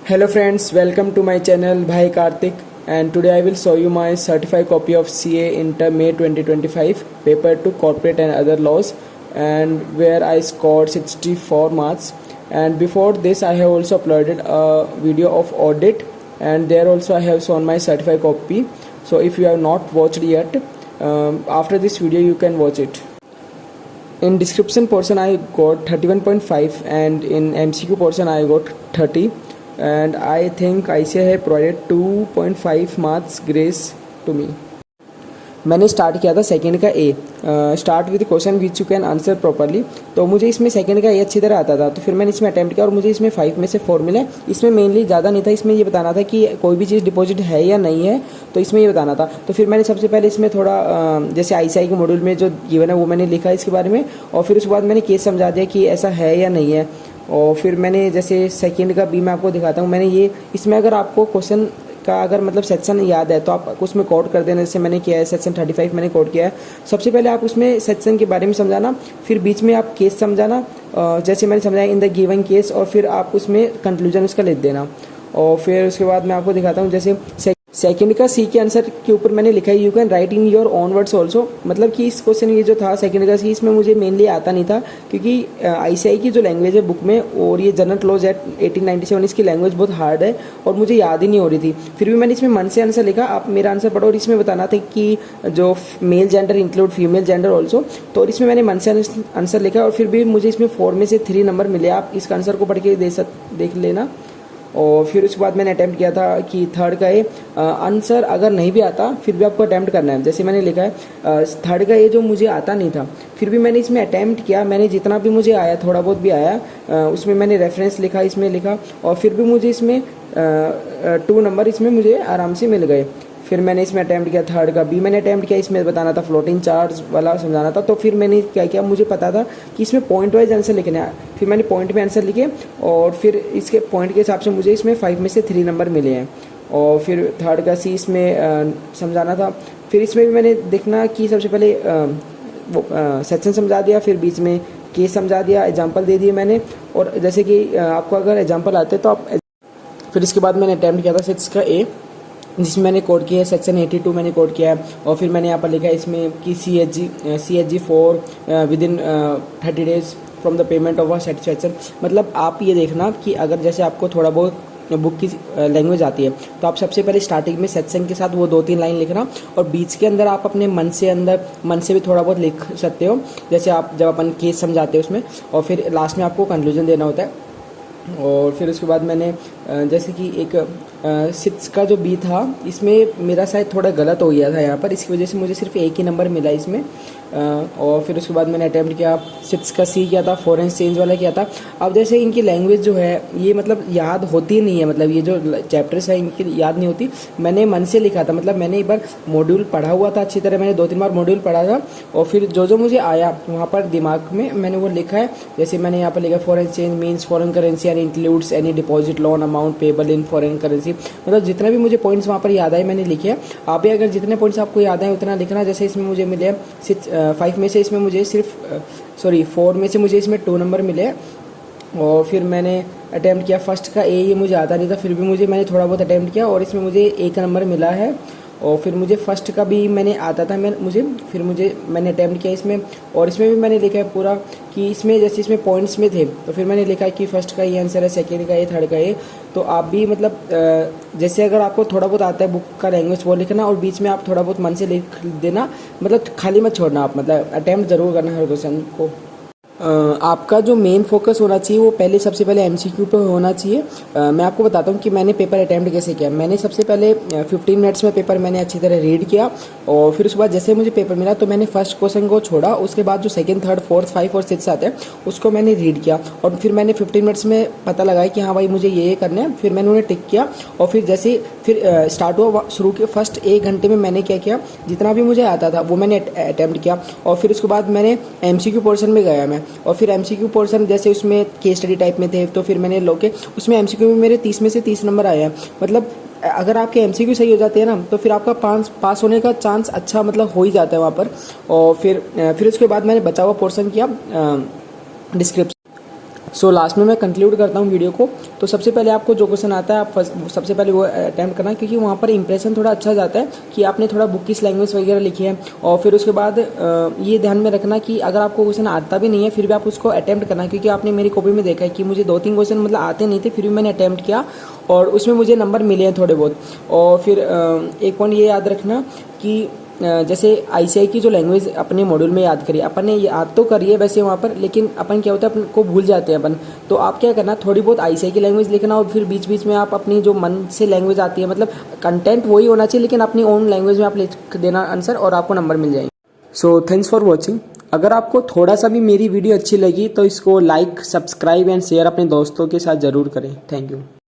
Hello friends, welcome to my channel Bhai Karthik, and today I will show you my certified copy of CA Inter May 2025 paper 2 corporate and other laws, and where I scored 64 marks. And before this I have also uploaded a video of audit, and there also I have shown my certified copy. So if you have not watched yet, after this video you can watch it. In description portion I got 31.5 and in MCQ portion I got 30, and I think ICAI have provided 2.5 marks grace to me. मैंने start किया था second का uh, start with question which you can answer properly. तो मुझे इसमें second का ए अच्छी तरह आता था, तो फिर मैंने इसमें अटैम्प्ट किया और मुझे इसमें 5 में से 4 मिले। इसमें मेनली ज़्यादा नहीं था, इसमें ये बताना था कि कोई भी चीज़ डिपॉजिट है या नहीं है, तो इसमें ये बताना था। तो फिर मैंने सबसे पहले इसमें थोड़ा जैसे ICAI के मॉड्यूल में जो गिवन है वो मैंने लिखा इसके बारे में, और फिर उसके बाद मैंने केस समझा दिया कि ऐसा है या नहीं है। और फिर मैंने जैसे सेकेंड का बी मैं आपको दिखाता हूँ। मैंने ये इसमें अगर आपको क्वेश्चन का अगर मतलब सेक्शन याद है तो आप उसमें कोड कर देना, जैसे मैंने किया है सेक्शन 35 मैंने कोड किया है। सबसे पहले आप उसमें सेक्शन के बारे में समझाना, फिर बीच में आप केस समझाना, जैसे मैंने समझाया इन द गिवन केस, और फिर आप उसमें कंक्लूजन उसका लिख देना। और फिर उसके बाद मैं आपको दिखाता हूँ जैसे सेकंड का सी के आंसर के ऊपर मैंने लिखा है you can write in your own words also. मतलब कि इस क्वेश्चन ये जो था सेकंड का सी, इसमें मुझे मेनली आता नहीं था क्योंकि ICAI की जो लैंग्वेज है बुक में, और ये जनरल लॉज एक्ट 1897 इसकी लैंग्वेज बहुत हार्ड है और मुझे याद ही नहीं हो रही थी। फिर भी मैंने इसमें मन से आंसर लिखा, आप मेरा आंसर पढ़ो, और इसमें बताना था कि जो male gender include female gender also. तो और इसमें मैंने मन से आंसर लिखा और फिर भी मुझे इसमें 4 में से 3 नंबर मिले। आप इसका आंसर को पढ़ के देख लेना। और फिर उसके बाद मैंने अटैम्प्ट किया था कि थर्ड का ए आंसर अगर नहीं भी आता फिर भी आपको अटैम्प्ट करना है। जैसे मैंने लिखा है थर्ड का ए जो मुझे आता नहीं था, फिर भी मैंने इसमें अटैम्प्ट किया। मैंने जितना भी मुझे आया, थोड़ा बहुत भी आया, उसमें मैंने रेफरेंस लिखा, इसमें लिखा, और फिर भी मुझे इसमें 2 नंबर इसमें मुझे आराम से मिल गए। फिर मैंने इसमें अटैम्प्ट किया थर्ड का बी मैंने अटैम्प्ट किया, इसमें बताना था फ्लोटिंग चार्ज वाला समझाना था। तो फिर मैंने क्या किया, मुझे पता था कि इसमें पॉइंट वाइज आंसर लिखने हैं, फिर मैंने पॉइंट में आंसर लिखे, और फिर इसके पॉइंट के हिसाब से मुझे इसमें 5 में से 3 नंबर मिले हैं। और फिर थर्ड का सी इसमें समझाना था। फिर इसमें भी मैंने देखना कि सबसे पहले वो सेक्शन समझा दिया, फिर बीच में केस समझा दिया, एग्जाम्पल दे दिए मैंने। और जैसे कि आपको अगर एग्जाम्पल आते तो आप, फिर इसके बाद मैंने अटैम्प्ट किया था 6 का ए, जिसमें मैंने कोड किया है सेक्शन 82 मैंने कोड किया है। और फिर मैंने यहाँ पर लिखा है इसमें कि CHG 4 with in 30 days from the payment of a satisfaction. मतलब आप ये देखना कि अगर जैसे आपको थोड़ा बहुत बुक की लैंग्वेज आती है तो आप सबसे पहले स्टार्टिंग में सेक्शन के साथ वो 2-3 लाइन लिखना, और बीच के अंदर आप अपने मन से भी थोड़ा बहुत लिख सकते हो, जैसे आप जब अपन केस समझाते हो उसमें, और फिर लास्ट में आपको कंक्लूजन देना होता है। और फिर उसके बाद मैंने जैसे कि एक 6 का जो बी था इसमें मेरा शायद थोड़ा गलत हो गया था यहाँ पर, इसकी वजह से मुझे सिर्फ एक ही नंबर मिला इसमें। और फिर उसके बाद मैंने अटैम्प्ट किया 6 का सी किया था, फॉरेन चेंज वाला किया था। अब जैसे इनकी लैंग्वेज जो है ये मतलब याद होती नहीं है, मतलब ये जो चैप्टर्स है इनकी याद नहीं होती। मैंने मन से लिखा था, मतलब मैंने एक बार मॉड्यूल पढ़ा हुआ था अच्छी तरह, मैंने 2-3 बार मॉड्यूल पढ़ा था, और फिर जो मुझे आया वहाँ पर दिमाग में मैंने वो लिखा है। जैसे मैंने यहाँ पर लिखा foreign change means foreign currency and includes any deposit loan amount payable in foreign currency. मतलब जितने भी मुझे पॉइंट्स वहाँ पर याद आए मैंने लिखे हैं। आप भी अगर जितने पॉइंट्स आपको याद आए उतना लिखना। जैसे इसमें मुझे मिले 5 में से इसमें मुझे सिर्फ 4 में से मुझे इसमें 2 नंबर मिले। और फिर मैंने अटैम्प्ट किया फर्स्ट का ए, ये मुझे आता नहीं था, फिर भी मैंने थोड़ा बहुत अटैम्प्ट किया और इसमें मुझे 1 नंबर मिला है। और फिर मुझे फर्स्ट का भी मैंने आता था मैंने अटैम्प्ट किया इसमें, और इसमें भी मैंने लिखा है पूरा कि इसमें जैसे इसमें पॉइंट्स में थे, तो फिर मैंने लिखा कि फर्स्ट का ये आंसर है, सेकेंड का ये, थर्ड का ये। तो आप भी मतलब जैसे अगर आपको थोड़ा बहुत आता है बुक का लैंग्वेज वो लिखना, और बीच में आप थोड़ा बहुत मन से लिख देना, मतलब खाली मत छोड़ना, आप मतलब अटैम्प्ट ज़रूर करना हर क्वेश्चन को। आपका जो मेन फोकस होना चाहिए वो सबसे पहले MCQ पे होना चाहिए। मैं आपको बताता हूँ कि मैंने पेपर अटैम्प्ट कैसे किया। मैंने सबसे पहले 15 मिनट्स में पेपर मैंने अच्छी तरह रीड किया, और फिर उसके बाद जैसे मुझे पेपर मिला तो मैंने फर्स्ट क्वेश्चन को छोड़ा, उसके बाद जो सेकंड, थर्ड, फोर्थ, 5 और 6 आते हैं उसको मैंने रीड किया, और फिर मैंने 15 मिनट्स में पता लगाया कि हाँ भाई मुझे ये करना है। फिर मैंने उन्हें टिक किया, और फिर जैसे फिर स्टार्ट हुआ शुरू के फर्स्ट 1 घंटे में मैंने क्या किया, जितना भी मुझे आता था वो मैंने अटैम्प्ट किया। और फिर उसके बाद मैंने MCQ पोर्शन में गया मैं, और फिर MCQ पोर्शन जैसे उसमें केस स्टडी टाइप में थे, तो फिर मैंने लोग उसमें MCQ में मेरे 30 में से 30 नंबर आए हैं। मतलब अगर आपके MCQ सही हो जाते हैं ना तो फिर आपका पास होने का चांस अच्छा मतलब हो ही जाता है वहाँ पर। और फिर उसके बाद मैंने बचा हुआ पोर्शन किया डिस्क्रिप्शन। सो लास्ट में मैं कंक्लूड करता हूँ वीडियो को। तो सबसे पहले आपको जो क्वेश्चन आता है आप सबसे पहले वो अटैम्प्ट करना, क्योंकि वहाँ पर इंप्रेशन थोड़ा अच्छा जाता है कि आपने थोड़ा बुक की लैंग्वेज वगैरह लिखी है। और फिर उसके बाद ये ध्यान में रखना कि अगर आपको क्वेश्चन आता भी नहीं है फिर भी आप उसको अटैम्प्ट करना, क्योंकि आपने मेरी कॉपी में देखा है कि मुझे 2-3 क्वेश्चन मतलब आते नहीं थे फिर भी मैंने अटैम्प्ट किया और उसमें मुझे नंबर मिले हैं थोड़े बहुत। और फिर एक पॉइंट ये याद रखना कि जैसे आईसीआई की जो लैंग्वेज अपने मॉड्यूल में याद करिए, अपन ने याद तो करिए वैसे वहाँ पर, लेकिन अपन क्या होता है अपन को भूल जाते हैं अपन। तो आप क्या करना, थोड़ी बहुत आईसीआई की लैंग्वेज लिखना और फिर बीच बीच में आप अपनी जो मन से लैंग्वेज आती है, मतलब कंटेंट वही होना चाहिए लेकिन अपनी ओन लैंग्वेज में आप लिख देना आंसर और आपको नंबर मिल जाएंगे। So thanks for watching. अगर आपको थोड़ा सा भी मेरी वीडियो अच्छी लगी तो इसको लाइक, सब्सक्राइब एंड शेयर अपने दोस्तों के साथ ज़रूर करें। Thank you.